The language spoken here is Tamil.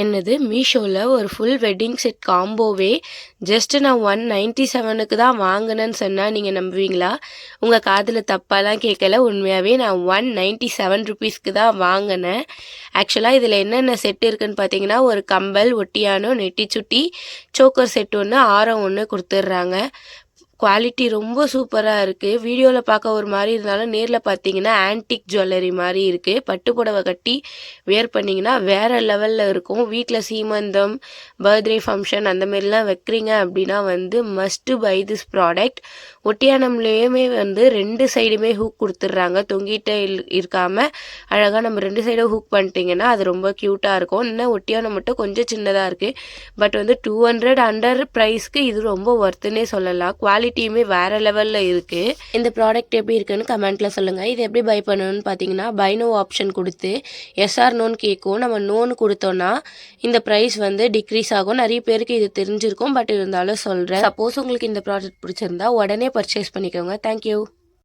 என்னது மீஷோவில் ஒரு ஃபுல் வெட்டிங் செட் காம்போவே ஜஸ்ட்டு நான் 197க்கு தான் வாங்கினேன்னு சொன்னால் நீங்கள் நம்புவீங்களா? உங்கள் காதில் தப்பாலாம் கேட்கல, உண்மையாகவே நான் 197 ருபீஸ்க்கு தான் வாங்கினேன். ஆக்சுவலாக இதில் என்னென்ன செட் இருக்குதுன்னு பார்த்தீங்கன்னா, ஒரு கம்பல், ஒட்டியானம், நெட்டிச்சுட்டி, சோக்கர் செட் ஒன்று, ஆரம் ஒன்று கொடுத்துட்றாங்க. குவாலிட்டி ரொம்ப சூப்பராக இருக்குது. வீடியோவில் பார்க்க ஒரு மாதிரி இருந்தாலும் நேரில் பார்த்தீங்கன்னா ஆன்டிக் ஜுவல்லரி மாதிரி இருக்குது. பட்டு புடவை கட்டி வேர் பண்ணிங்கன்னா வேறு லெவலில் இருக்கும். வீட்டில் சீமந்தம், பர்த்டே ஃபங்க்ஷன் அந்த மாதிரிலாம் வைக்கிறீங்க அப்படின்னா மஸ்ட்டு பை திஸ் ப்ராடக்ட். ஒட்டியானம்லேயுமே 2 சைடுமே ஹூக் கொடுத்துட்றாங்க. தொங்கிட்டு இருக்காமல் அழகாக நம்ம 2 சைடும் ஹூக் பண்ணிட்டீங்கன்னா அது ரொம்ப க்யூட்டாக இருக்கும். இன்னும் ஒட்டியானம் மட்டும் கொஞ்சம் சின்னதாக இருக்குது. பட் 200 அண்டர் ப்ரைஸ்க்கு இது ரொம்ப ஒர்த்துன்னே சொல்லலாம். குவாலிட்டியுமே வேறு லெவலில் இருக்குது. இந்த ப்ராடக்ட் எப்படி இருக்குன்னு கமெண்ட்டில் சொல்லுங்கள். இது எப்படி பை பண்ணணும்னு பார்த்தீங்கன்னா, பை நோ ஆப்ஷன் கொடுத்து எஸ்ஆர் நோன்னு கேட்கும். நம்ம நோன்னு கொடுத்தோன்னா இந்த ப்ரைஸ் டிக்ரீஸ் ஆகும். நிறைய பேருக்கு இது தெரிஞ்சிருக்கும், பட் இருந்தாலும் சொல்கிறேன். சப்போஸ் உங்களுக்கு இந்த ப்ராடக்ட் பிடிச்சிருந்தா உடனே பர்ச்சேஸ் பண்ணிக்கோங்க. தேங்க்யூ.